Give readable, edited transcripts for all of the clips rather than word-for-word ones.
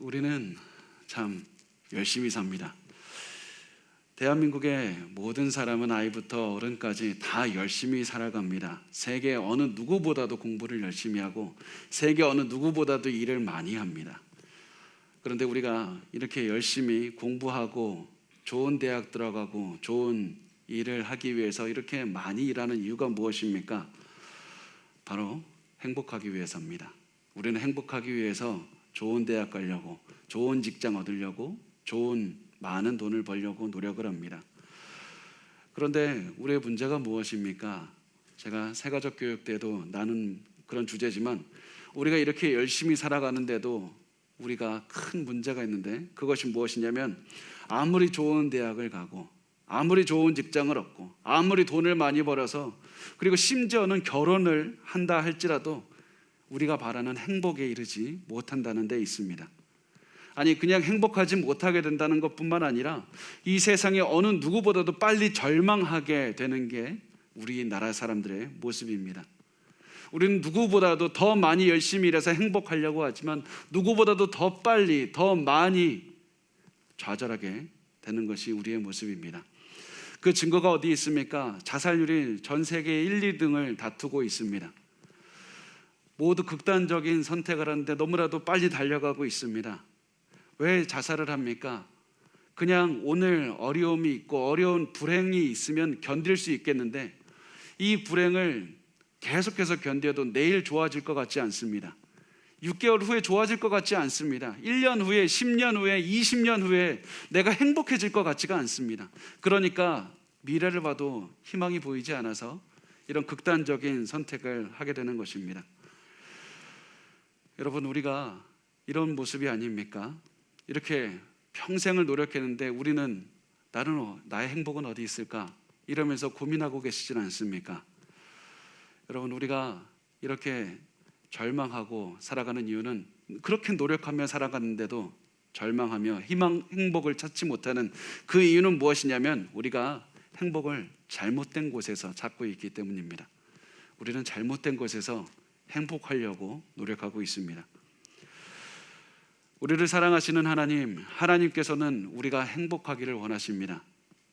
우리는 참 열심히 삽니다. 대한민국의 모든 사람은 아이부터 어른까지 다 열심히 살아갑니다. 세계 어느 누구보다도 공부를 열심히 하고 세계 어느 누구보다도 일을 많이 합니다. 그런데 우리가 이렇게 열심히 공부하고 좋은 대학 들어가고 좋은 일을 하기 위해서 이렇게 많이 일하는 이유가 무엇입니까? 바로 행복하기 위해서입니다. 우리는 행복하기 위해서 좋은 대학 가려고, 좋은 직장 얻으려고, 좋은 많은 돈을 벌려고 노력을 합니다. 그런데 우리의 문제가 무엇입니까? 제가 새가족 교육 때도 나눈 그런 주제지만 우리가 이렇게 열심히 살아가는데도 우리가 큰 문제가 있는데, 그것이 무엇이냐면 아무리 좋은 대학을 가고 아무리 좋은 직장을 얻고 아무리 돈을 많이 벌어서 그리고 심지어는 결혼을 한다 할지라도 우리가 바라는 행복에 이르지 못한다는 데 있습니다. 아니, 그냥 행복하지 못하게 된다는 것뿐만 아니라 이 세상에 어느 누구보다도 빨리 절망하게 되는 게 우리나라 사람들의 모습입니다. 우리는 누구보다도 더 많이 열심히 일해서 행복하려고 하지만 누구보다도 더 빨리 더 많이 좌절하게 되는 것이 우리의 모습입니다. 그 증거가 어디 있습니까? 자살률이 전 세계 1, 2등을 다투고 있습니다. 모두 극단적인 선택을 하는데 너무나도 빨리 달려가고 있습니다. 왜 자살을 합니까? 그냥 오늘 어려움이 있고 어려운 불행이 있으면 견딜 수 있겠는데 이 불행을 계속해서 견뎌도 내일 좋아질 것 같지 않습니다. 6개월 후에 좋아질 것 같지 않습니다. 1년 후에, 10년 후에, 20년 후에 내가 행복해질 것 같지가 않습니다. 그러니까 미래를 봐도 희망이 보이지 않아서 이런 극단적인 선택을 하게 되는 것입니다. 여러분, 우리가 이런 모습이 아닙니까? 이렇게 평생을 노력했는데 우리는 나의 행복은 어디 있을까? 이러면서 고민하고 계시진 않습니까? 여러분, 우리가 이렇게 절망하고 살아가는 이유는 그렇게 노력하며 살아가는데도 절망하며 행복을 찾지 못하는 그 이유는 무엇이냐면 우리가 행복을 잘못된 곳에서 찾고 있기 때문입니다. 우리는 잘못된 곳에서 행복하려고 노력하고 있습니다. 우리를 사랑하시는 하나님께서는 우리가 행복하기를 원하십니다.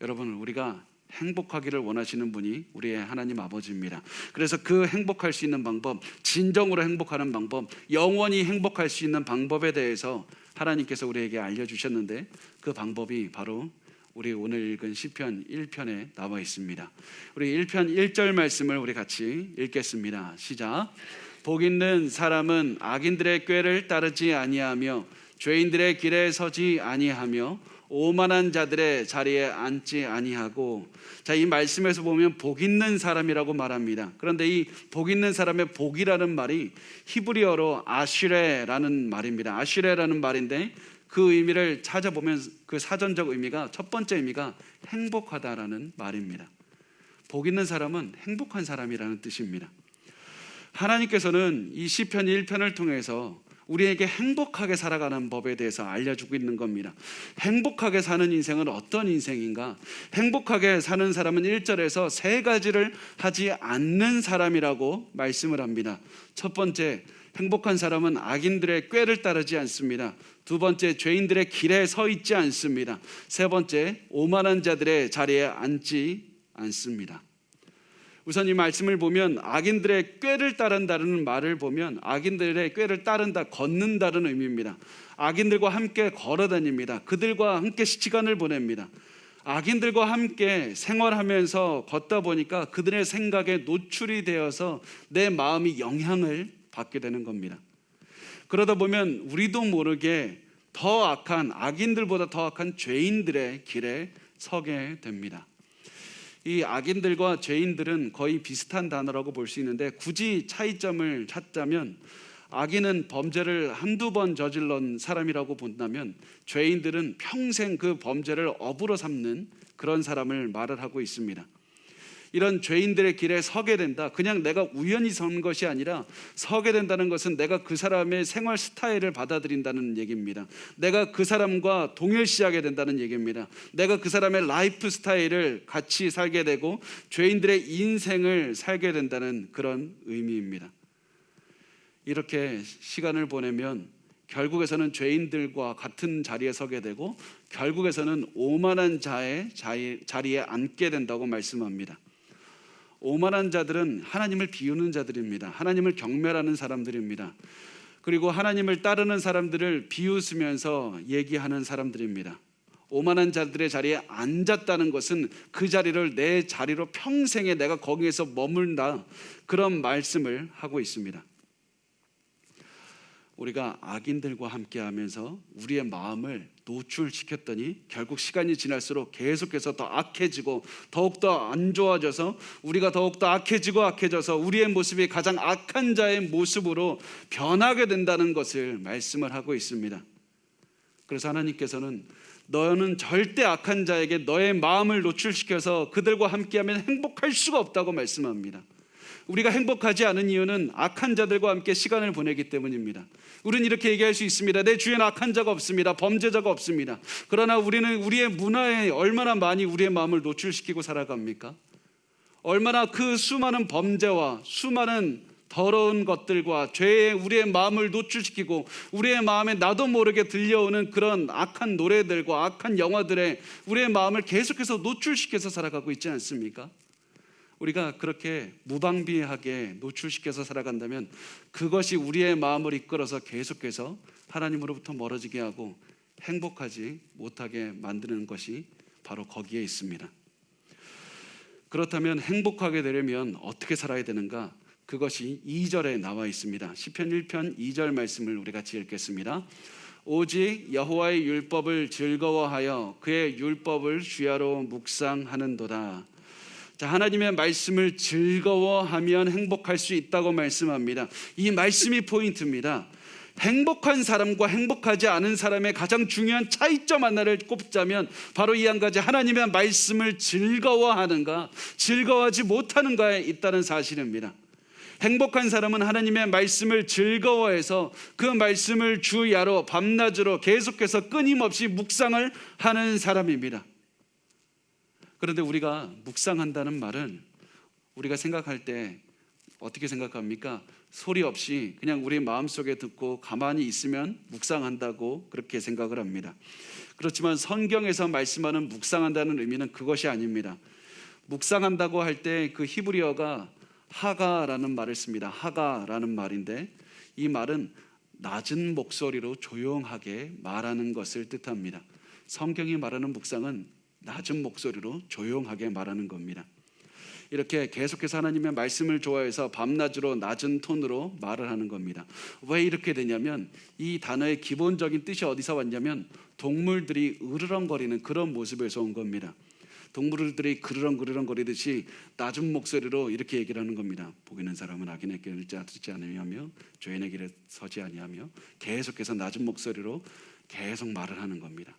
여러분, 우리가 행복하기를 원하시는 분이 우리의 하나님 아버지입니다. 그래서 그 행복할 수 있는 방법, 진정으로 행복하는 방법, 영원히 행복할 수 있는 방법에 대해서 하나님께서 우리에게 알려주셨는데 그 방법이 바로 우리 오늘 읽은 시편 1편에 나와 있습니다. 우리 1편 1절 말씀을 우리 같이 읽겠습니다. 시작. 복 있는 사람은 악인들의 꾀를 따르지 아니하며 죄인들의 길에 서지 아니하며 오만한 자들의 자리에 앉지 아니하고. 자, 이 말씀에서 보면 복 있는 사람이라고 말합니다. 그런데 이 복 있는 사람의 복이라는 말이 히브리어로 아쉬레라는 말입니다. 아쉬레라는 말인데 그 의미를 찾아보면 그 사전적 의미가, 첫 번째 의미가 행복하다라는 말입니다. 복 있는 사람은 행복한 사람이라는 뜻입니다. 하나님께서는 이 시편 1편을 통해서 우리에게 행복하게 살아가는 법에 대해서 알려주고 있는 겁니다. 행복하게 사는 인생은 어떤 인생인가? 행복하게 사는 사람은 1절에서 세 가지를 하지 않는 사람이라고 말씀을 합니다. 첫 번째, 행복한 사람은 악인들의 꾀를 따르지 않습니다. 두 번째, 죄인들의 길에 서 있지 않습니다. 세 번째, 오만한 자들의 자리에 앉지 않습니다. 우선 이 말씀을 보면 악인들의 꾀를 따른다는 말을 보면 악인들의 꾀를 따른다, 걷는다는 의미입니다. 악인들과 함께 걸어다닙니다. 그들과 함께 시간을 보냅니다. 악인들과 함께 생활하면서 걷다 보니까 그들의 생각에 노출이 되어서 내 마음이 영향을 받게 되는 겁니다. 그러다 보면 우리도 모르게 더 악한, 악인들보다 더 악한 죄인들의 길에 서게 됩니다. 이 악인들과 죄인들은 거의 비슷한 단어라고 볼 수 있는데 굳이 차이점을 찾자면 악인은 범죄를 한두 번 저질른 사람이라고 본다면 죄인들은 평생 그 범죄를 업으로 삼는 그런 사람을 말을 하고 있습니다. 이런 죄인들의 길에 서게 된다. 그냥 내가 우연히 선 것이 아니라 서게 된다는 것은 내가 그 사람의 생활 스타일을 받아들인다는 얘기입니다. 내가 그 사람과 동일시하게 된다는 얘기입니다. 내가 그 사람의 라이프 스타일을 같이 살게 되고 죄인들의 인생을 살게 된다는 그런 의미입니다. 이렇게 시간을 보내면 결국에서는 죄인들과 같은 자리에 서게 되고 결국에서는 오만한 자의 자리에 앉게 된다고 말씀합니다. 오만한 자들은 하나님을 비우는 자들입니다. 하나님을 경멸하는 사람들입니다. 그리고 하나님을 따르는 사람들을 비웃으면서 얘기하는 사람들입니다. 오만한 자들의 자리에 앉았다는 것은 그 자리를 내 자리로 평생에 내가 거기에서 머문다, 그런 말씀을 하고 있습니다. 우리가 악인들과 함께하면서 우리의 마음을 노출시켰더니 결국 시간이 지날수록 계속해서 더 악해지고 더욱더 안 좋아져서 우리가 더욱더 악해져서 우리의 모습이 가장 악한 자의 모습으로 변하게 된다는 것을 말씀을 하고 있습니다. 그래서 하나님께서는 너는 절대 악한 자에게 너의 마음을 노출시켜서 그들과 함께하면 행복할 수가 없다고 말씀합니다. 우리가 행복하지 않은 이유는 악한 자들과 함께 시간을 보내기 때문입니다. 우리는 이렇게 얘기할 수 있습니다. 내 주위에는 악한 자가 없습니다. 범죄자가 없습니다. 그러나 우리는 우리의 문화에 얼마나 많이 우리의 마음을 노출시키고 살아갑니까? 얼마나 그 수많은 범죄와 수많은 더러운 것들과 죄에 우리의 마음을 노출시키고 우리의 마음에 나도 모르게 들려오는 그런 악한 노래들과 악한 영화들에 우리의 마음을 계속해서 노출시켜서 살아가고 있지 않습니까? 우리가 그렇게 무방비하게 노출시켜서 살아간다면 그것이 우리의 마음을 이끌어서 계속해서 하나님으로부터 멀어지게 하고 행복하지 못하게 만드는 것이 바로 거기에 있습니다. 그렇다면 행복하게 되려면 어떻게 살아야 되는가? 그것이 2절에 나와 있습니다. 시편 1편 2절 말씀을 우리 같이 읽겠습니다. 오직 여호와의 율법을 즐거워하여 그의 율법을 주야로 묵상하는도다. 자, 하나님의 말씀을 즐거워하면 행복할 수 있다고 말씀합니다. 이 말씀이 포인트입니다. 행복한 사람과 행복하지 않은 사람의 가장 중요한 차이점 하나를 꼽자면 바로 이 한 가지, 하나님의 말씀을 즐거워하는가 즐거워하지 못하는가에 있다는 사실입니다. 행복한 사람은 하나님의 말씀을 즐거워해서 그 말씀을 주야로 밤낮으로 계속해서 끊임없이 묵상을 하는 사람입니다. 그런데 우리가 묵상한다는 말은 우리가 생각할 때 어떻게 생각합니까? 소리 없이 그냥 우리 마음속에 듣고 가만히 있으면 묵상한다고 그렇게 생각을 합니다. 그렇지만 성경에서 말씀하는 묵상한다는 의미는 그것이 아닙니다. 묵상한다고 할 때 그 히브리어가 하가라는 말을 씁니다. 하가라는 말인데 이 말은 낮은 목소리로 조용하게 말하는 것을 뜻합니다. 성경이 말하는 묵상은 낮은 목소리로 조용하게 말하는 겁니다. 이렇게 계속해서 하나님의 말씀을 좋아해서 밤낮으로 낮은 톤으로 말을 하는 겁니다. 왜 이렇게 되냐면 이 단어의 기본적인 뜻이 어디서 왔냐면 동물들이 으르렁거리는 그런 모습에서 온 겁니다. 동물들이 그르렁그르렁 거리듯이 낮은 목소리로 이렇게 얘기를 하는 겁니다. 복 있는 사람은 악인의 길을 듣지 아니하며 죄인의 길에 서지 아니하며 계속해서 낮은 목소리로 계속 말을 하는 겁니다.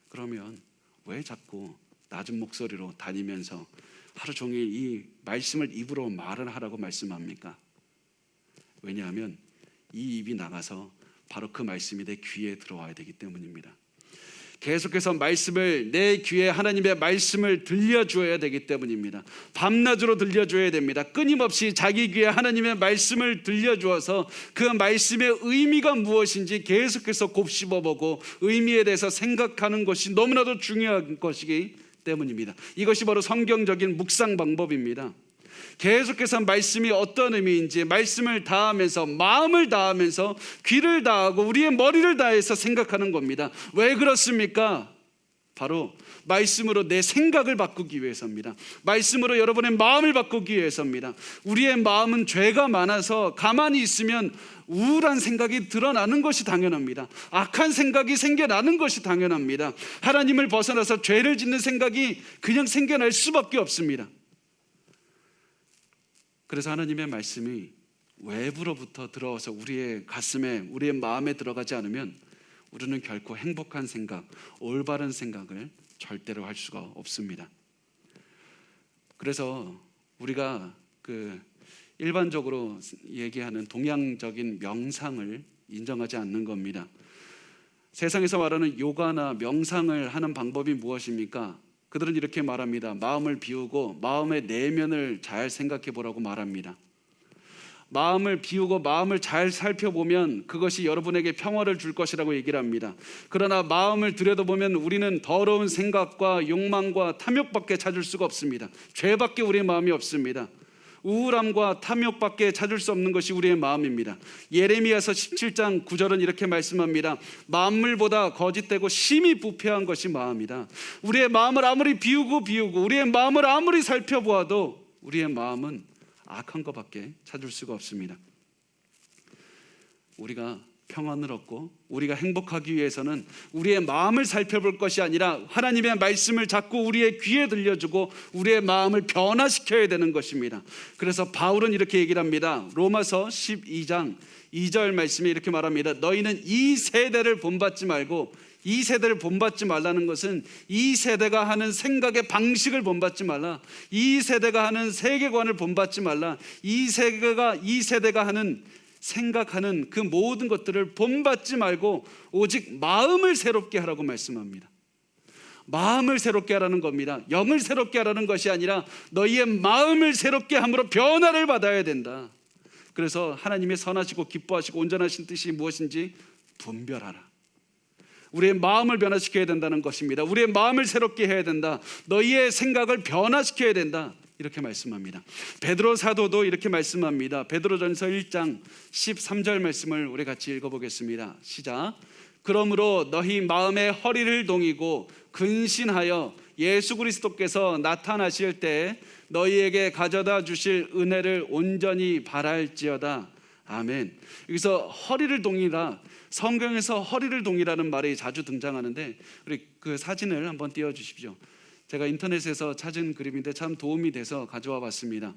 그러면 왜 자꾸 낮은 목소리로 다니면서 하루 종일 이 말씀을 입으로 말을 하라고 말씀합니까? 왜냐하면 이 입이 나가서 바로 그 말씀이 내 귀에 들어와야 되기 때문입니다. 계속해서 말씀을 내 귀에 하나님의 말씀을 들려줘야 되기 때문입니다. 밤낮으로 들려줘야 됩니다. 끊임없이 자기 귀에 하나님의 말씀을 들려주어서 그 말씀의 의미가 무엇인지 계속해서 곱씹어보고 의미에 대해서 생각하는 것이 너무나도 중요한 것이기 때문입니다. 이것이 바로 성경적인 묵상 방법입니다. 계속해서 말씀이 어떤 의미인지 말씀을 다하면서 마음을 다하면서 귀를 다하고 우리의 머리를 다해서 생각하는 겁니다. 왜 그렇습니까? 바로 말씀으로 내 생각을 바꾸기 위해서입니다. 말씀으로 여러분의 마음을 바꾸기 위해서입니다. 우리의 마음은 죄가 많아서 가만히 있으면 우울한 생각이 드러나는 것이 당연합니다. 악한 생각이 생겨나는 것이 당연합니다. 하나님을 벗어나서 죄를 짓는 생각이 그냥 생겨날 수밖에 없습니다. 그래서 하나님의 말씀이 외부로부터 들어와서 우리의 가슴에 우리의 마음에 들어가지 않으면 우리는 결코 행복한 생각, 올바른 생각을 절대로 할 수가 없습니다. 그래서 우리가 일반적으로 얘기하는 동양적인 명상을 인정하지 않는 겁니다. 세상에서 말하는 요가나 명상을 하는 방법이 무엇입니까? 그들은 이렇게 말합니다. 마음을 비우고 마음의 내면을 잘 생각해 보라고 말합니다. 마음을 비우고 마음을 잘 살펴보면 그것이 여러분에게 평화를 줄 것이라고 얘기를 합니다. 그러나 마음을 들여다보면 우리는 더러운 생각과 욕망과 탐욕밖에 찾을 수가 없습니다. 죄밖에 우리의 마음이 없습니다. 우울함과 탐욕밖에 찾을 수 없는 것이 우리의 마음입니다. 예레미야서 17장 9절은 이렇게 말씀합니다. 만물보다 거짓되고 심히 부패한 것이 마음이다. 우리의 마음을 아무리 비우고 우리의 마음을 아무리 살펴보아도 우리의 마음은 악한 것밖에 찾을 수가 없습니다. 우리가 평안을 얻고 우리가 행복하기 위해서는 우리의 마음을 살펴볼 것이 아니라 하나님의 말씀을 자꾸 우리의 귀에 들려주고 우리의 마음을 변화시켜야 되는 것입니다. 그래서 바울은 이렇게 얘기를 합니다. 로마서 12장 2절 말씀에 이렇게 말합니다. 너희는 이 세대를 본받지 말고, 이 세대를 본받지 말라는 것은 이 세대가 하는 생각의 방식을 본받지 말라, 이 세대가 하는 세계관을 본받지 말라, 이 세대가 하는 생각하는 그 모든 것들을 본받지 말고 오직 마음을 새롭게 하라고 말씀합니다. 마음을 새롭게 하라는 겁니다. 영을 새롭게 하라는 것이 아니라 너희의 마음을 새롭게 함으로 변화를 받아야 된다. 그래서 하나님의 선하시고 기뻐하시고 온전하신 뜻이 무엇인지 분별하라. 우리의 마음을 변화시켜야 된다는 것입니다. 우리의 마음을 새롭게 해야 된다. 너희의 생각을 변화시켜야 된다. 이렇게 말씀합니다. 베드로 사도도 이렇게 말씀합니다. 베드로전서 1장 13절 말씀을 우리 같이 읽어보겠습니다. 시작. 그러므로 너희 마음의 허리를 동이고 근신하여 예수 그리스도께서 나타나실 때 너희에게 가져다 주실 은혜를 온전히 바랄지어다. 아멘. 여기서 허리를 동이라, 성경에서 허리를 동이라는 말이 자주 등장하는데 우리 그 사진을 한번 띄워주십시오. 제가 인터넷에서 찾은 그림인데 참 도움이 돼서 가져와 봤습니다.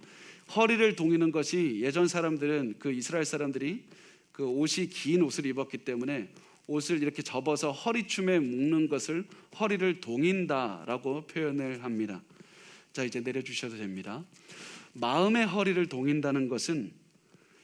허리를 동이는 것이 예전 사람들은, 그 이스라엘 사람들이 그 옷이 긴 옷을 입었기 때문에 옷을 이렇게 접어서 허리춤에 묶는 것을 허리를 동인다라고 표현을 합니다. 자, 이제 내려주셔도 됩니다. 마음의 허리를 동인다는 것은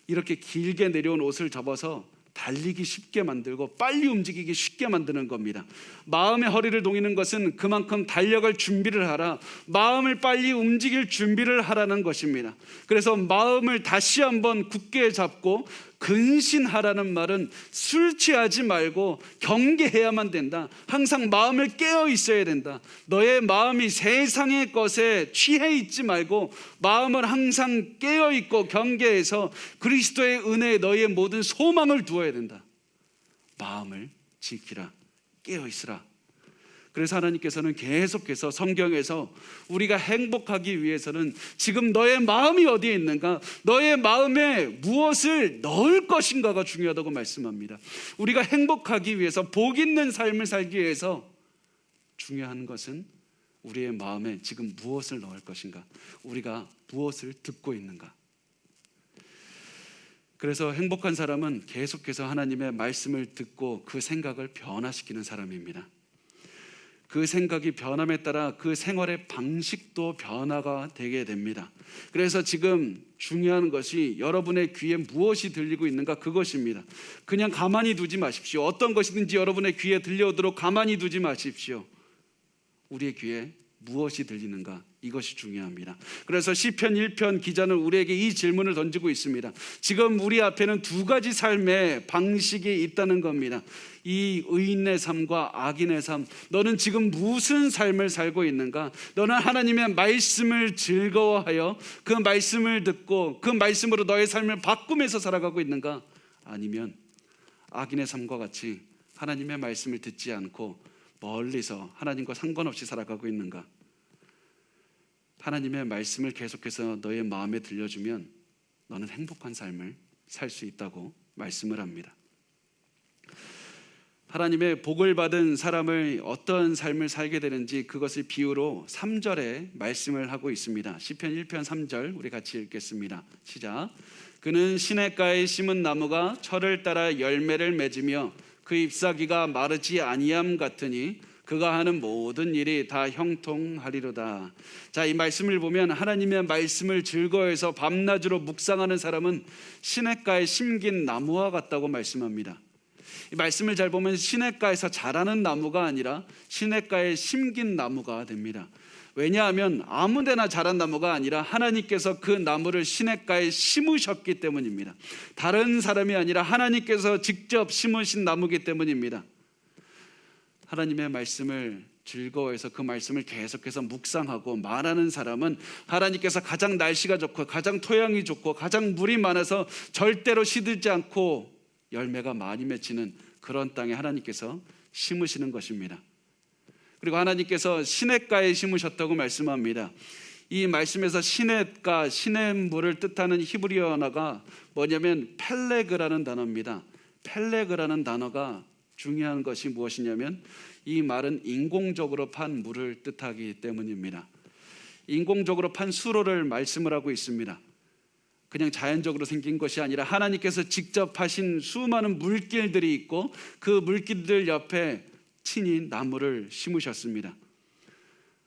이렇게 길게 내려온 옷을 접어서 달리기 쉽게 만들고 빨리 움직이기 쉽게 만드는 겁니다. 마음의 허리를 동이는 것은 그만큼 달려갈 준비를 하라, 마음을 빨리 움직일 준비를 하라는 것입니다. 그래서 마음을 다시 한번 굳게 잡고 근신하라는 말은 술 취하지 말고 경계해야만 된다. 항상 마음을 깨어 있어야 된다. 너의 마음이 세상의 것에 취해 있지 말고 마음을 항상 깨어 있고 경계해서 그리스도의 은혜에 너의 모든 소망을 두어야 된다. 마음을 지키라, 깨어 있으라. 그래서 하나님께서는 계속해서 성경에서 우리가 행복하기 위해서는 지금 너의 마음이 어디에 있는가, 너의 마음에 무엇을 넣을 것인가가 중요하다고 말씀합니다. 우리가 행복하기 위해서, 복 있는 삶을 살기 위해서 중요한 것은 우리의 마음에 지금 무엇을 넣을 것인가, 우리가 무엇을 듣고 있는가. 그래서 행복한 사람은 계속해서 하나님의 말씀을 듣고 그 생각을 변화시키는 사람입니다. 그 생각이 변함에 따라 그 생활의 방식도 변화가 되게 됩니다. 그래서 지금 중요한 것이 여러분의 귀에 무엇이 들리고 있는가, 그것입니다. 그냥 가만히 두지 마십시오. 어떤 것이든지 여러분의 귀에 들려오도록 가만히 두지 마십시오. 우리의 귀에 무엇이 들리는가, 이것이 중요합니다. 그래서 시편 1편 기자는 우리에게 이 질문을 던지고 있습니다. 지금 우리 앞에는 두 가지 삶의 방식이 있다는 겁니다. 이 의인의 삶과 악인의 삶, 너는 지금 무슨 삶을 살고 있는가? 너는 하나님의 말씀을 즐거워하여 그 말씀을 듣고 그 말씀으로 너의 삶을 바꾸면서 살아가고 있는가? 아니면 악인의 삶과 같이 하나님의 말씀을 듣지 않고 멀리서 하나님과 상관없이 살아가고 있는가? 하나님의 말씀을 계속해서 너의 마음에 들려주면 너는 행복한 삶을 살 수 있다고 말씀을 합니다. 하나님의 복을 받은 사람을 어떤 삶을 살게 되는지 그것을 비유로 3절에 말씀을 하고 있습니다. 시편 1편 3절 우리 같이 읽겠습니다. 시작. 그는 시냇가에 심은 나무가 철을 따라 열매를 맺으며 그 잎사귀가 마르지 아니함 같으니 그가 하는 모든 일이 다 형통하리로다. 자, 이 말씀을 보면 하나님의 말씀을 즐거워해서 밤낮으로 묵상하는 사람은 시냇가에 심긴 나무와 같다고 말씀합니다. 이 말씀을 잘 보면 시냇가에서 자라는 나무가 아니라 시냇가에 심긴 나무가 됩니다. 왜냐하면 아무데나 자란 나무가 아니라 하나님께서 그 나무를 시냇가에 심으셨기 때문입니다. 다른 사람이 아니라 하나님께서 직접 심으신 나무이기 때문입니다. 하나님의 말씀을 즐거워해서 그 말씀을 계속해서 묵상하고 말하는 사람은 하나님께서 가장 날씨가 좋고 가장 토양이 좋고 가장 물이 많아서 절대로 시들지 않고 열매가 많이 맺히는 그런 땅에 하나님께서 심으시는 것입니다. 그리고 하나님께서 시냇가에 심으셨다고 말씀합니다. 이 말씀에서 시냇가, 시냇물을 뜻하는 히브리어 언어가 뭐냐면 펠레그라는 단어입니다. 펠레그라는 단어가 중요한 것이 무엇이냐면 이 말은 인공적으로 판 물을 뜻하기 때문입니다. 인공적으로 판 수로를 말씀을 하고 있습니다. 그냥 자연적으로 생긴 것이 아니라 하나님께서 직접 하신 수많은 물길들이 있고 그 물길들 옆에 친히 나무를 심으셨습니다.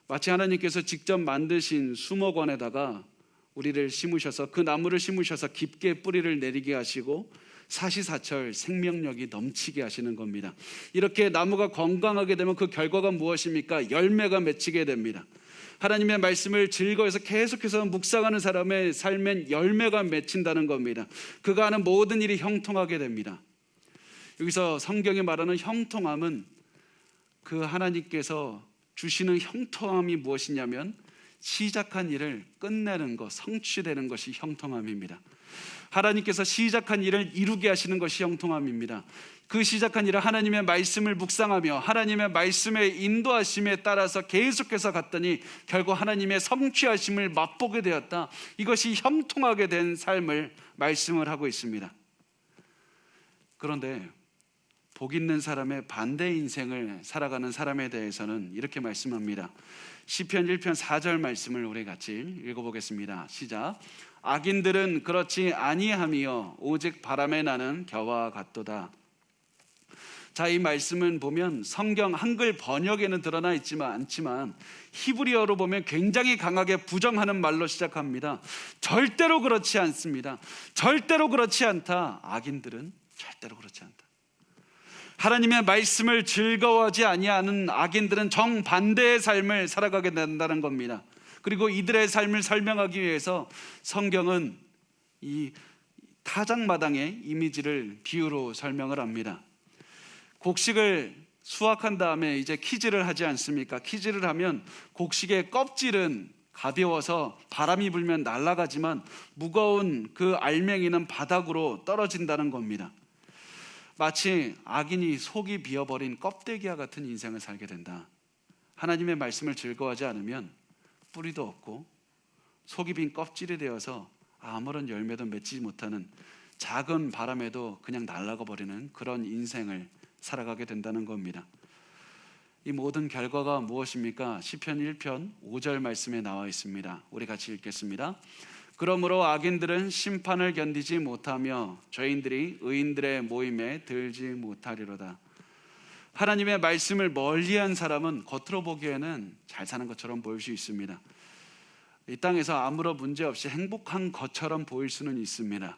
마치 하나님께서 직접 만드신 수목원에다가 우리를 심으셔서 그 나무를 심으셔서 깊게 뿌리를 내리게 하시고 사시사철 생명력이 넘치게 하시는 겁니다. 이렇게 나무가 건강하게 되면 그 결과가 무엇입니까? 열매가 맺히게 됩니다. 하나님의 말씀을 즐거워해서 계속해서 묵상하는 사람의 삶엔 열매가 맺힌다는 겁니다. 그가 하는 모든 일이 형통하게 됩니다. 여기서 성경이 말하는 형통함은 그 하나님께서 주시는 형통함이 무엇이냐면 시작한 일을 끝내는 것, 성취되는 것이 형통함입니다. 하나님께서 시작한 일을 이루게 하시는 것이 형통함입니다. 그 시작한 일을 하나님의 말씀을 묵상하며 하나님의 말씀의 인도하심에 따라서 계속해서 갔더니 결국 하나님의 성취하심을 맛보게 되었다. 이것이 형통하게 된 삶을 말씀을 하고 있습니다. 그런데 복 있는 사람의 반대 인생을 살아가는 사람에 대해서는 이렇게 말씀합니다. 시편 1편 4절 말씀을 우리 같이 읽어보겠습니다. 시작. 악인들은 그렇지 아니하며 오직 바람에 나는 겨와 같도다. 자, 이 말씀은 보면 성경 한글 번역에는 드러나 있지만 않지만 히브리어로 보면 굉장히 강하게 부정하는 말로 시작합니다. 절대로 그렇지 않습니다. 절대로 그렇지 않다. 악인들은 절대로 그렇지 않다. 하나님의 말씀을 즐거워하지 아니하는 악인들은 정반대의 삶을 살아가게 된다는 겁니다. 그리고 이들의 삶을 설명하기 위해서 성경은 이 타작마당의 이미지를 비유로 설명을 합니다. 곡식을 수확한 다음에 이제 키질을 하지 않습니까? 키질을 하면 곡식의 껍질은 가벼워서 바람이 불면 날아가지만 무거운 그 알맹이는 바닥으로 떨어진다는 겁니다. 마치 악인이 속이 비어버린 껍데기와 같은 인생을 살게 된다. 하나님의 말씀을 즐거워하지 않으면 뿌리도 없고 속이 빈 껍질이 되어서 아무런 열매도 맺지 못하는 작은 바람에도 그냥 날아가 버리는 그런 인생을 살아가게 된다는 겁니다. 이 모든 결과가 무엇입니까? 시편 1편 5절 말씀에 나와 있습니다. 우리 같이 읽겠습니다. 그러므로 악인들은 심판을 견디지 못하며 죄인들이 의인들의 모임에 들지 못하리로다. 하나님의 말씀을 멀리한 사람은 겉으로 보기에는 잘 사는 것처럼 보일 수 있습니다. 이 땅에서 아무런 문제 없이 행복한 것처럼 보일 수는 있습니다.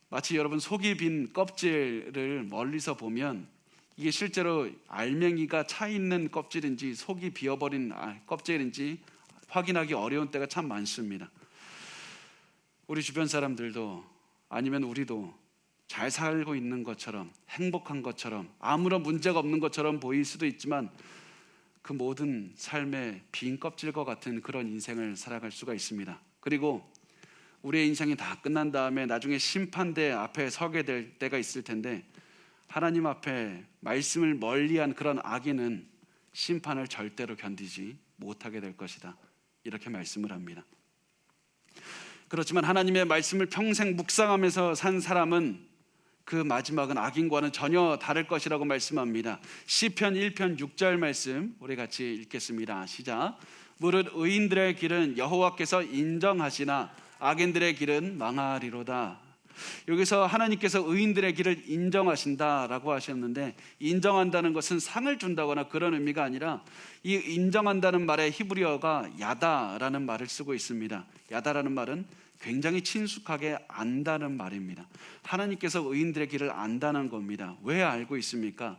마치 여러분 속이 빈 껍질을 멀리서 보면 이게 실제로 알맹이가 차 있는 껍질인지 속이 비어버린 껍질인지 확인하기 어려운 때가 참 많습니다. 우리 주변 사람들도 아니면 우리도 잘 살고 있는 것처럼 행복한 것처럼 아무런 문제가 없는 것처럼 보일 수도 있지만 그 모든 삶의 빈 껍질과 같은 그런 인생을 살아갈 수가 있습니다. 그리고 우리의 인생이 다 끝난 다음에 나중에 심판대 앞에 서게 될 때가 있을 텐데 하나님 앞에 말씀을 멀리한 그런 악인은 심판을 절대로 견디지 못하게 될 것이다. 이렇게 말씀을 합니다. 그렇지만 하나님의 말씀을 평생 묵상하면서 산 사람은 그 마지막은 악인과는 전혀 다를 것이라고 말씀합니다. 시편 1편 6절 말씀 우리 같이 읽겠습니다. 시작. 무릇 의인들의 길은 여호와께서 인정하시나 악인들의 길은 망하리로다. 여기서 하나님께서 의인들의 길을 인정하신다라고 하셨는데 인정한다는 것은 상을 준다거나 그런 의미가 아니라 이 인정한다는 말의 히브리어가 야다라는 말을 쓰고 있습니다. 야다라는 말은 굉장히 친숙하게 안다는 말입니다. 하나님께서 의인들의 길을 안다는 겁니다. 왜 알고 있습니까?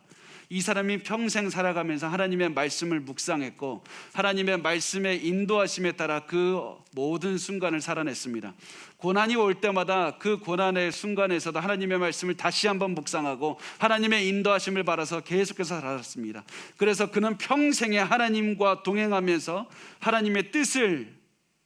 이 사람이 평생 살아가면서 하나님의 말씀을 묵상했고 하나님의 말씀의 인도하심에 따라 그 모든 순간을 살아냈습니다. 고난이 올 때마다 그 고난의 순간에서도 하나님의 말씀을 다시 한번 묵상하고 하나님의 인도하심을 받아서 계속해서 살았습니다. 그래서 그는 평생에 하나님과 동행하면서 하나님의 뜻을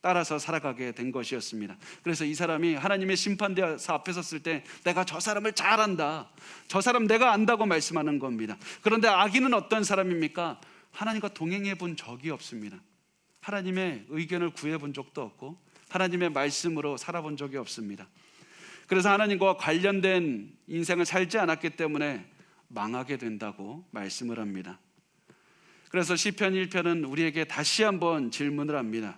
따라서 살아가게 된 것이었습니다. 그래서 이 사람이 하나님의 심판대에서 앞에 섰을 때 내가 저 사람을 잘 안다, 저 사람 내가 안다고 말씀하는 겁니다. 그런데 악인은 어떤 사람입니까? 하나님과 동행해 본 적이 없습니다. 하나님의 의견을 구해 본 적도 없고 하나님의 말씀으로 살아본 적이 없습니다. 그래서 하나님과 관련된 인생을 살지 않았기 때문에 망하게 된다고 말씀을 합니다. 그래서 시편 1편은 우리에게 다시 한번 질문을 합니다.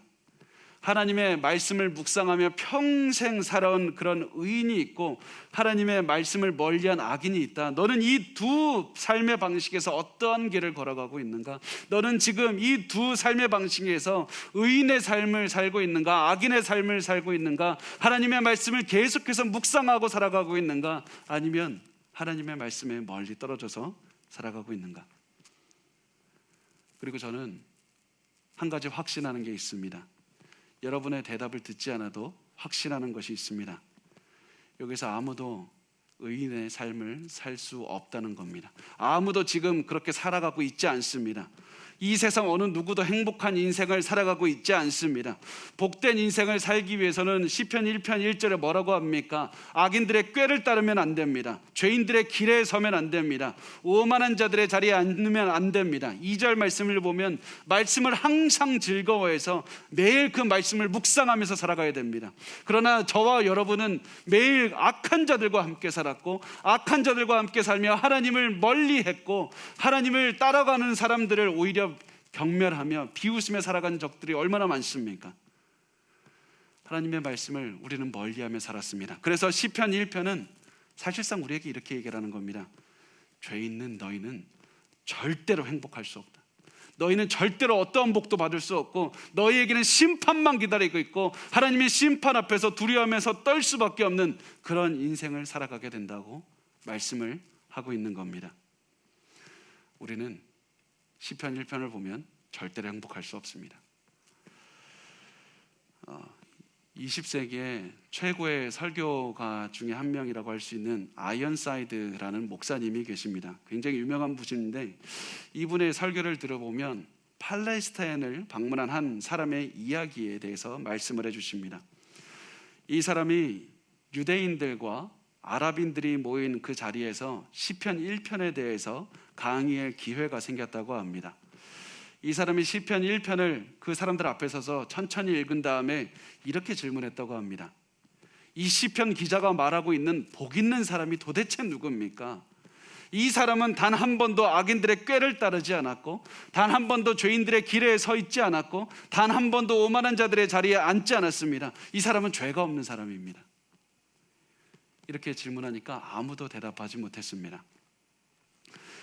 하나님의 말씀을 묵상하며 평생 살아온 그런 의인이 있고 하나님의 말씀을 멀리한 악인이 있다. 너는 이 두 삶의 방식에서 어떠한 길을 걸어가고 있는가? 너는 지금 이 두 삶의 방식에서 의인의 삶을 살고 있는가? 악인의 삶을 살고 있는가? 하나님의 말씀을 계속해서 묵상하고 살아가고 있는가? 아니면 하나님의 말씀에 멀리 떨어져서 살아가고 있는가? 그리고 저는 한 가지 확신하는 게 있습니다. 여러분의 대답을 듣지 않아도 확신하는 것이 있습니다. 여기서 아무도 의인의 삶을 살 수 없다는 겁니다. 아무도 지금 그렇게 살아가고 있지 않습니다. 이 세상 어느 누구도 행복한 인생을 살아가고 있지 않습니다. 복된 인생을 살기 위해서는 시편 1편 1절에 뭐라고 합니까? 악인들의 꾀를 따르면 안 됩니다. 죄인들의 길에 서면 안 됩니다. 오만한 자들의 자리에 앉으면 안 됩니다. 2절 말씀을 보면 말씀을 항상 즐거워해서 매일 그 말씀을 묵상하면서 살아가야 됩니다. 그러나 저와 여러분은 매일 악한 자들과 함께 살았고 악한 자들과 함께 살며 하나님을 멀리했고 하나님을 따라가는 사람들을 오히려 경멸하며 비웃으며 살아간 적들이 얼마나 많습니까? 하나님의 말씀을 우리는 멀리하며 살았습니다. 그래서 시편 1편은 사실상 우리에게 이렇게 얘기하는 겁니다. 죄 있는 너희는 절대로 행복할 수 없다. 너희는 절대로 어떠한 복도 받을 수 없고 너희에게는 심판만 기다리고 있고 하나님의 심판 앞에서 두려워하면서 떨 수밖에 없는 그런 인생을 살아가게 된다고 말씀을 하고 있는 겁니다. 우리는 시편 1편을 보면 절대로 행복할 수 없습니다. 20세기의 최고의 설교가 중에 한 명이라고 할 수 있는 아이언사이드라는 목사님이 계십니다. 굉장히 유명한 분인데 이분의 설교를 들어보면 팔레스타인을 방문한 한 사람의 이야기에 대해서 말씀을 해주십니다. 이 사람이 유대인들과 아랍인들이 모인 그 자리에서 시편 1편에 대해서 강의할 기회가 생겼다고 합니다. 이 사람이 시편 1편을 그 사람들 앞에 서서 천천히 읽은 다음에 이렇게 질문했다고 합니다. 이 시편 기자가 말하고 있는 복 있는 사람이 도대체 누굽니까? 이 사람은 단 한 번도 악인들의 꾀를 따르지 않았고 단 한 번도 죄인들의 길에 서 있지 않았고 단 한 번도 오만한 자들의 자리에 앉지 않았습니다. 이 사람은 죄가 없는 사람입니다. 이렇게 질문하니까 아무도 대답하지 못했습니다.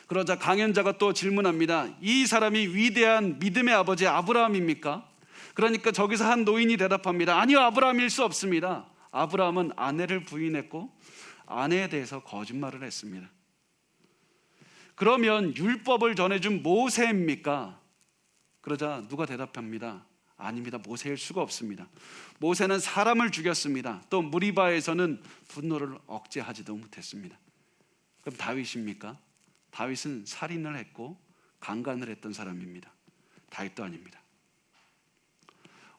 그러자 강연자가 또 질문합니다. 이 사람이 위대한 믿음의 아버지 아브라함입니까? 그러니까 저기서 한 노인이 대답합니다. 아니요, 아브라함일 수 없습니다. 아브라함은 아내를 부인했고 아내에 대해서 거짓말을 했습니다. 그러면 율법을 전해준 모세입니까? 그러자 누가 대답합니다. 아닙니다. 모세일 수가 없습니다. 모세는 사람을 죽였습니다. 또 무리바에서는 분노를 억제하지도 못했습니다. 그럼 다윗입니까? 다윗은 살인을 했고 강간을 했던 사람입니다. 다윗도 아닙니다.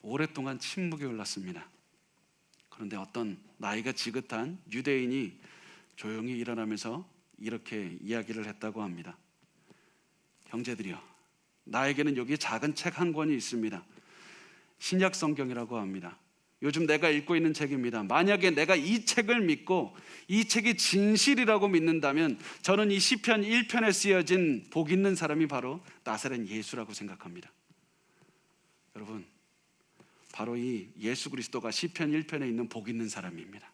오랫동안 침묵이 흘렀습니다. 그런데 어떤 나이가 지긋한 유대인이 조용히 일어나면서 이렇게 이야기를 했다고 합니다. 형제들이여, 나에게는 여기 작은 책 한 권이 있습니다. 신약 성경이라고 합니다. 요즘 내가 읽고 있는 책입니다. 만약에 내가 이 책을 믿고 이 책이 진실이라고 믿는다면 저는 이 시편 1편에 쓰여진 복 있는 사람이 바로 나사렛 예수라고 생각합니다. 여러분, 바로 이 예수 그리스도가 시편 1편에 있는 복 있는 사람입니다.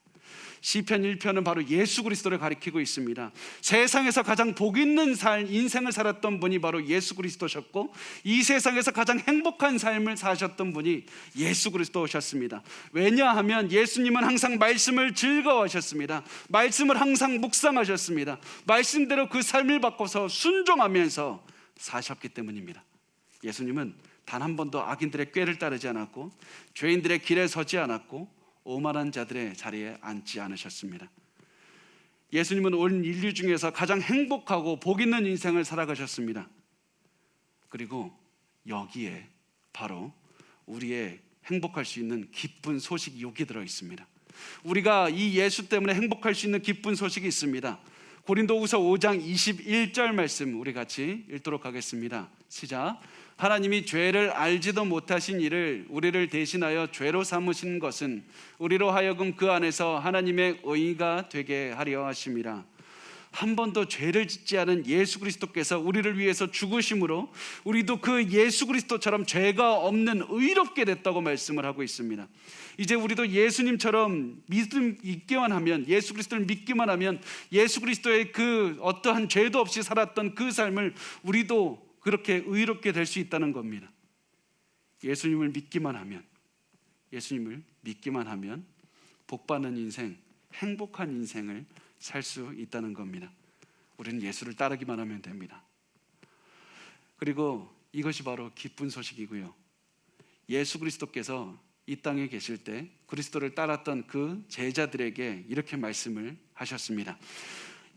시편 1편은 바로 예수 그리스도를 가리키고 있습니다. 세상에서 가장 복 있는 인생을 살았던 분이 바로 예수 그리스도셨고, 이 세상에서 가장 행복한 삶을 사셨던 분이 예수 그리스도셨습니다. 왜냐하면 예수님은 항상 말씀을 즐거워하셨습니다. 말씀을 항상 묵상하셨습니다. 말씀대로 그 삶을 바꿔서 순종하면서 사셨기 때문입니다. 예수님은 단 한 번도 악인들의 꾀를 따르지 않았고, 죄인들의 길에 서지 않았고, 오만한 자들의 자리에 앉지 않으셨습니다. 예수님은 온 인류 중에서 가장 행복하고 복 있는 인생을 살아가셨습니다. 그리고 여기에 바로 우리의 행복할 수 있는 기쁜 소식이 여기 들어 있습니다. 우리가 이 예수 때문에 행복할 수 있는 기쁜 소식이 있습니다. 고린도후서 5장 21절 말씀 우리 같이 읽도록 하겠습니다. 시작. 하나님이 죄를 알지도 못하신 이를 우리를 대신하여 죄로 삼으신 것은 우리로 하여금 그 안에서 하나님의 의가 되게 하려 하심이라. 한 번도 죄를 짓지 않은 예수 그리스도께서 우리를 위해서 죽으심으로 우리도 그 예수 그리스도처럼 죄가 없는 의롭게 됐다고 말씀을 하고 있습니다. 이제 우리도 예수님처럼 믿음 있기만 하면, 예수 그리스도를 믿기만 하면 예수 그리스도의 그 어떠한 죄도 없이 살았던 그 삶을 우리도 그렇게 의롭게 될 수 있다는 겁니다. 예수님을 믿기만 하면, 예수님을 믿기만 하면 복받는 인생, 행복한 인생을 살 수 있다는 겁니다. 우리는 예수를 따르기만 하면 됩니다. 그리고 이것이 바로 기쁜 소식이고요. 예수 그리스도께서 이 땅에 계실 때 그리스도를 따랐던 그 제자들에게 이렇게 말씀을 하셨습니다.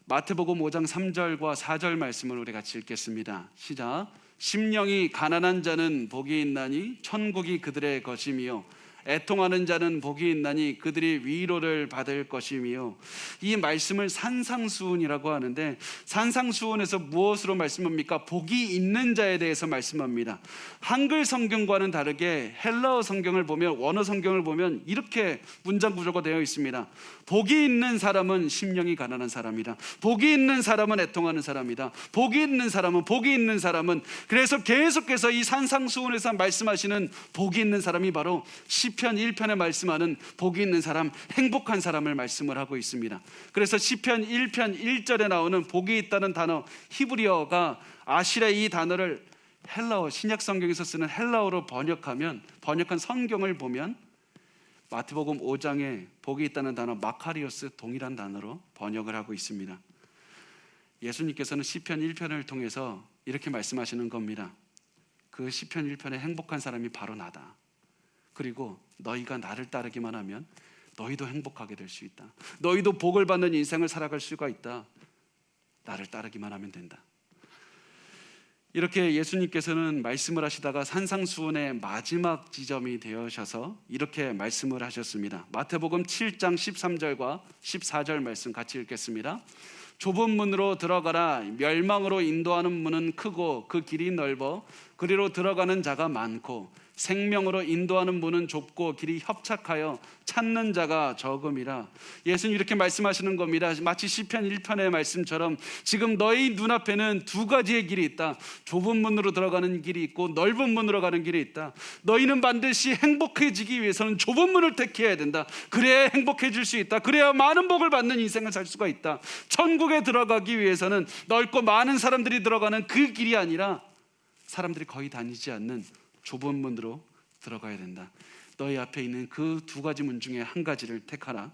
마태복음 5장 3절과 4절 말씀을 우리 같이 읽겠습니다. 시작. 심령이 가난한 자는 복이 있나니 천국이 그들의 것이며 애통하는 자는 복이 있나니 그들이 위로를 받을 것이며. 이 말씀을 산상수훈이라고 하는데, 산상수훈에서 무엇으로 말씀합니까? 복이 있는 자에 대해서 말씀합니다. 한글 성경과는 다르게 헬라어 성경을 보면, 원어 성경을 보면 이렇게 문장 구조가 되어 있습니다. 복이 있는 사람은 심령이 가난한 사람이다. 복이 있는 사람은 애통하는 사람이다. 복이 있는 사람은, 복이 있는 사람은. 그래서 계속해서 이 산상수훈에서 말씀하시는 복이 있는 사람이 바로 시편 1편에 말씀하는 복이 있는 사람, 행복한 사람을 말씀을 하고 있습니다. 그래서 시편 1편 1절에 나오는 복이 있다는 단어, 히브리어가 아시레, 이 단어를 헬라어, 신약 성경에서 쓰는 헬라어로 번역한 성경을 보면 마태복음 5장에 복이 있다는 단어 마카리오스, 동일한 단어로 번역을 하고 있습니다. 예수님께서는 시편 1편을 통해서 이렇게 말씀하시는 겁니다. 그 시편 1편의 행복한 사람이 바로 나다. 그리고 너희가 나를 따르기만 하면 너희도 행복하게 될 수 있다. 너희도 복을 받는 인생을 살아갈 수가 있다. 나를 따르기만 하면 된다. 이렇게 예수님께서는 말씀을 하시다가 산상수훈의 마지막 지점이 되어셔서 이렇게 말씀을 하셨습니다. 마태복음 7장 13절과 14절 말씀 같이 읽겠습니다. 좁은 문으로 들어가라. 멸망으로 인도하는 문은 크고 그 길이 넓어 그리로 들어가는 자가 많고 생명으로 인도하는 문은 좁고 길이 협착하여 찾는 자가 적음이라. 예수님 이렇게 말씀하시는 겁니다. 마치 시편 1편의 말씀처럼 지금 너희 눈앞에는 두 가지의 길이 있다. 좁은 문으로 들어가는 길이 있고 넓은 문으로 가는 길이 있다. 너희는 반드시 행복해지기 위해서는 좁은 문을 택해야 된다. 그래야 행복해질 수 있다. 그래야 많은 복을 받는 인생을 살 수가 있다. 천국에 들어가기 위해서는 넓고 많은 사람들이 들어가는 그 길이 아니라 사람들이 거의 다니지 않는 좁은 문으로 들어가야 된다. 너희 앞에 있는 그 두 가지 문 중에 한 가지를 택하라.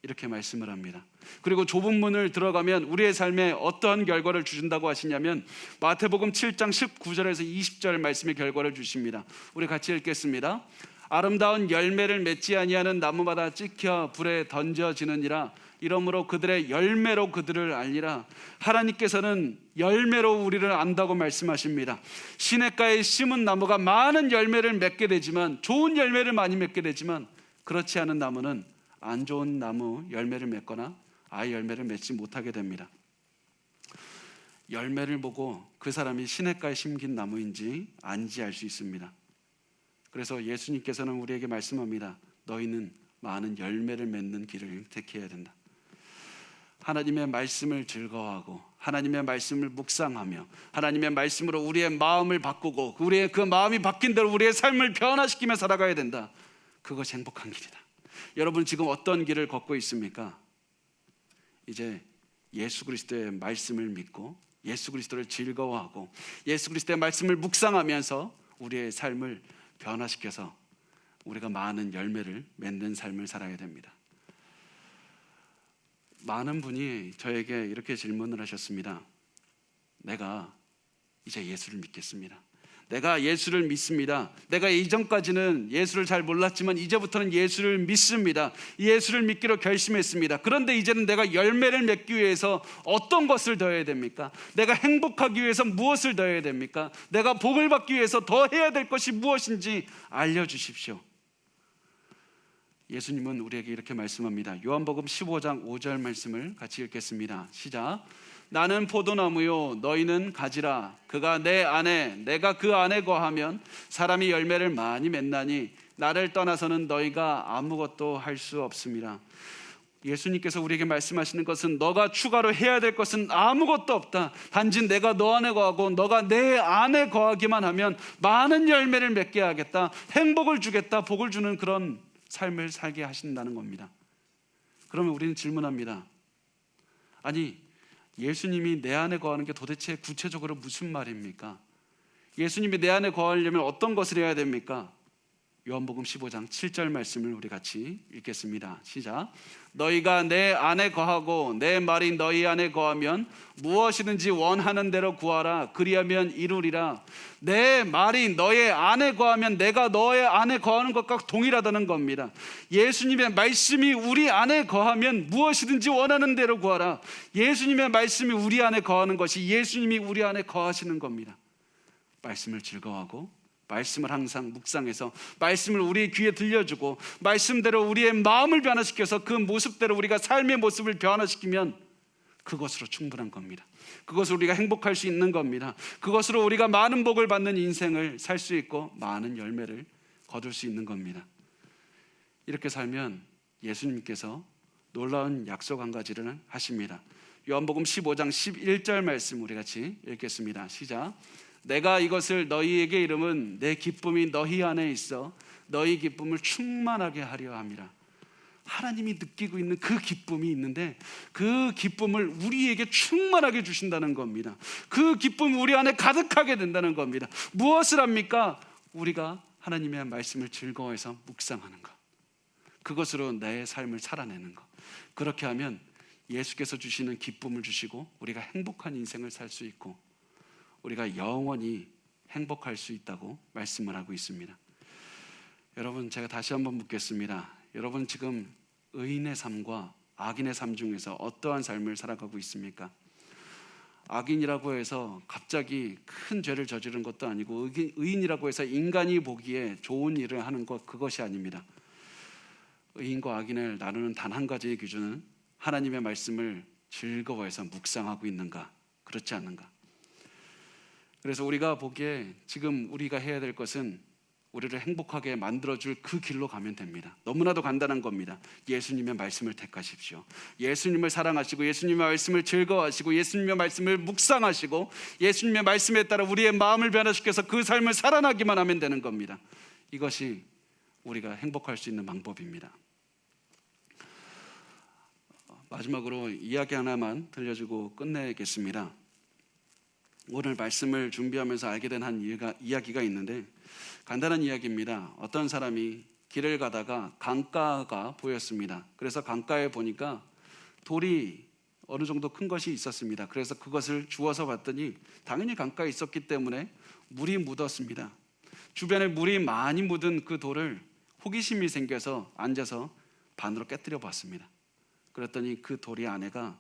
이렇게 말씀을 합니다. 그리고 좁은 문을 들어가면 우리의 삶에 어떠한 결과를 주신다고 하시냐면 마태복음 7장 19절에서 20절 말씀의 결과를 주십니다. 우리 같이 읽겠습니다. 아름다운 열매를 맺지 아니하는 나무마다 찍혀 불에 던져지느니라. 이러므로 그들의 열매로 그들을 알리라. 하나님께서는 열매로 우리를 안다고 말씀하십니다. 시냇가에 심은 나무가 많은 열매를 맺게 되지만, 좋은 열매를 많이 맺게 되지만, 그렇지 않은 나무는 안 좋은 나무 열매를 맺거나 아예 열매를 맺지 못하게 됩니다. 열매를 보고 그 사람이 시냇가에 심긴 나무인지 아닌지 알 수 있습니다. 그래서 예수님께서는 우리에게 말씀합니다. 너희는 많은 열매를 맺는 길을 택해야 된다. 하나님의 말씀을 즐거워하고 하나님의 말씀을 묵상하며 하나님의 말씀으로 우리의 마음을 바꾸고 우리의 그 마음이 바뀐 대로 우리의 삶을 변화시키며 살아가야 된다. 그것이 행복한 길이다. 여러분 지금 어떤 길을 걷고 있습니까? 이제 예수 그리스도의 말씀을 믿고 예수 그리스도를 즐거워하고 예수 그리스도의 말씀을 묵상하면서 우리의 삶을 변화시켜서 우리가 많은 열매를 맺는 삶을 살아야 됩니다. 많은 분이 저에게 이렇게 질문을 하셨습니다. 내가 이제 예수를 믿겠습니다. 내가 예수를 믿습니다. 내가 이전까지는 예수를 잘 몰랐지만 이제부터는 예수를 믿습니다. 예수를 믿기로 결심했습니다. 그런데 이제는 내가 열매를 맺기 위해서 어떤 것을 더해야 됩니까? 내가 행복하기 위해서 무엇을 더해야 됩니까? 내가 복을 받기 위해서 더 해야 될 것이 무엇인지 알려주십시오. 예수님은 우리에게 이렇게 말씀합니다. 요한복음 15장 5절 말씀을 같이 읽겠습니다. 시작. 나는 포도나무요 너희는 가지라. 그가 내 안에 내가 그 안에 거하면 사람이 열매를 많이 맺나니 나를 떠나서는 너희가 아무것도 할 수 없습니다. 예수님께서 우리에게 말씀하시는 것은 너가 추가로 해야 될 것은 아무것도 없다. 단지 내가 너 안에 거하고 너가 내 안에 거하기만 하면 많은 열매를 맺게 하겠다. 행복을 주겠다. 복을 주는 그런 삶을 살게 하신다는 겁니다. 그러면 우리는 질문합니다. 아니, 예수님이 내 안에 거하는 게 도대체 구체적으로 무슨 말입니까? 예수님이 내 안에 거하려면 어떤 것을 해야 됩니까? 요한복음 15장 7절 말씀을 우리 같이 읽겠습니다. 시작. 너희가 내 안에 거하고 내 말이 너희 안에 거하면 무엇이든지 원하는 대로 구하라. 그리하면 이루리라. 내 말이 너의 안에 거하면 내가 너의 안에 거하는 것과 동일하다는 겁니다. 예수님의 말씀이 우리 안에 거하면 무엇이든지 원하는 대로 구하라. 예수님의 말씀이 우리 안에 거하는 것이 예수님이 우리 안에 거하시는 겁니다. 말씀을 즐거워하고 말씀을 항상 묵상해서 말씀을 우리의 귀에 들려주고 말씀대로 우리의 마음을 변화시켜서 그 모습대로 우리가 삶의 모습을 변화시키면 그것으로 충분한 겁니다. 그것으로 우리가 행복할 수 있는 겁니다. 그것으로 우리가 많은 복을 받는 인생을 살 수 있고 많은 열매를 거둘 수 있는 겁니다. 이렇게 살면 예수님께서 놀라운 약속 한 가지를 하십니다. 요한복음 15장 11절 말씀 우리 같이 읽겠습니다. 시작. 내가 이것을 너희에게 이름은 내 기쁨이 너희 안에 있어 너희 기쁨을 충만하게 하려 함이라. 하나님이 느끼고 있는 그 기쁨이 있는데 그 기쁨을 우리에게 충만하게 주신다는 겁니다. 그 기쁨이 우리 안에 가득하게 된다는 겁니다. 무엇을 합니까? 우리가 하나님의 말씀을 즐거워해서 묵상하는 것, 그것으로 내 삶을 살아내는 것. 그렇게 하면 예수께서 주시는 기쁨을 주시고 우리가 행복한 인생을 살 수 있고 우리가 영원히 행복할 수 있다고 말씀을 하고 있습니다. 여러분, 제가 다시 한번 묻겠습니다. 여러분 지금 의인의 삶과 악인의 삶 중에서 어떠한 삶을 살아가고 있습니까? 악인이라고 해서 갑자기 큰 죄를 저지른 것도 아니고 의인이라고 해서 인간이 보기에 좋은 일을 하는 것, 그것이 아닙니다. 의인과 악인을 나누는 단 한 가지의 기준은 하나님의 말씀을 즐거워해서 묵상하고 있는가, 그렇지 않는가. 그래서 우리가 보기에 지금 우리가 해야 될 것은 우리를 행복하게 만들어줄 그 길로 가면 됩니다. 너무나도 간단한 겁니다. 예수님의 말씀을 택하십시오. 예수님을 사랑하시고 예수님의 말씀을 즐거워하시고 예수님의 말씀을 묵상하시고 예수님의 말씀에 따라 우리의 마음을 변화시켜서 그 삶을 살아나기만 하면 되는 겁니다. 이것이 우리가 행복할 수 있는 방법입니다. 마지막으로 이야기 하나만 들려주고 끝내겠습니다. 오늘 말씀을 준비하면서 알게 된 한 이야기가 있는데 간단한 이야기입니다. 어떤 사람이 길을 가다가 강가가 보였습니다. 그래서 강가에 보니까 돌이 어느 정도 큰 것이 있었습니다. 그래서 그것을 주워서 봤더니 당연히 강가에 있었기 때문에 물이 묻었습니다. 주변에 물이 많이 묻은 그 돌을 호기심이 생겨서 앉아서 반으로 깨뜨려 봤습니다. 그랬더니 그 돌이 안에가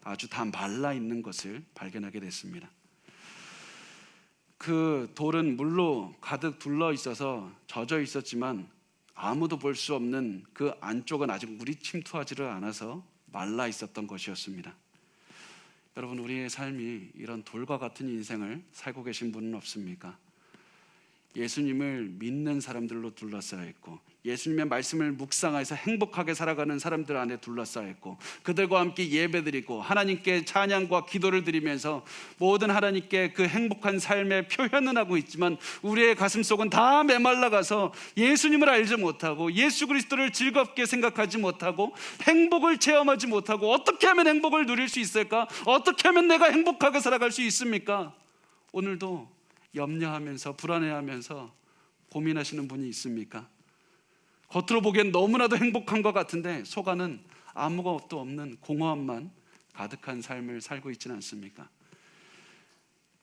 아주 다 말라 있는 것을 발견하게 됐습니다. 그 돌은 물로 가득 둘러 있어서 젖어 있었지만 아무도 볼 수 없는 그 안쪽은 아직 물이 침투하지를 않아서 말라 있었던 것이었습니다. 여러분, 우리의 삶이 이런 돌과 같은 인생을 살고 계신 분은 없습니까? 예수님을 믿는 사람들로 둘러싸여 있고 예수님의 말씀을 묵상해서 행복하게 살아가는 사람들 안에 둘러싸여 있고 그들과 함께 예배드리고 하나님께 찬양과 기도를 드리면서 모든 하나님께 그 행복한 삶의 표현은 하고 있지만 우리의 가슴속은 다 메말라가서 예수님을 알지 못하고 예수 그리스도를 즐겁게 생각하지 못하고 행복을 체험하지 못하고 어떻게 하면 행복을 누릴 수 있을까? 어떻게 하면 내가 행복하게 살아갈 수 있습니까? 오늘도 염려하면서 불안해하면서 고민하시는 분이 있습니까? 겉으로 보기엔 너무나도 행복한 것 같은데 속 안은 아무것도 없는 공허함만 가득한 삶을 살고 있지는 않습니까?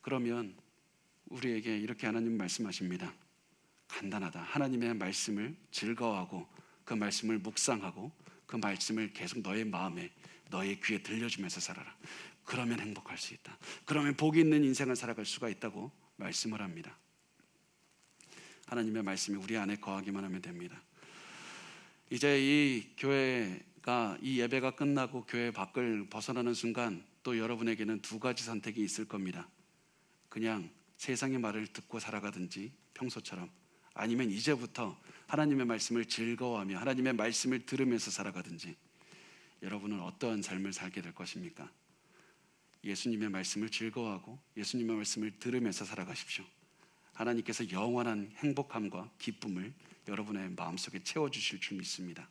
그러면 우리에게 이렇게 하나님 말씀하십니다. 간단하다. 하나님의 말씀을 즐거워하고 그 말씀을 묵상하고 그 말씀을 계속 너의 마음에 너의 귀에 들려주면서 살아라. 그러면 행복할 수 있다. 그러면 복이 있는 인생을 살아갈 수가 있다고 말씀을 합니다. 하나님의 말씀이 우리 안에 거하기만 하면 됩니다. 이제 이 교회가 이 예배가 끝나고 교회 밖을 벗어나는 순간 또 여러분에게는 두 가지 선택이 있을 겁니다. 그냥 세상의 말을 듣고 살아가든지 평소처럼, 아니면 이제부터 하나님의 말씀을 즐거워하며 하나님의 말씀을 들으면서 살아가든지. 여러분은 어떠한 삶을 살게 될 것입니까? 예수님의 말씀을 즐거워하고 예수님의 말씀을 들으면서 살아가십시오. 하나님께서 영원한 행복함과 기쁨을 여러분의 마음속에 채워주실 줄 믿습니다.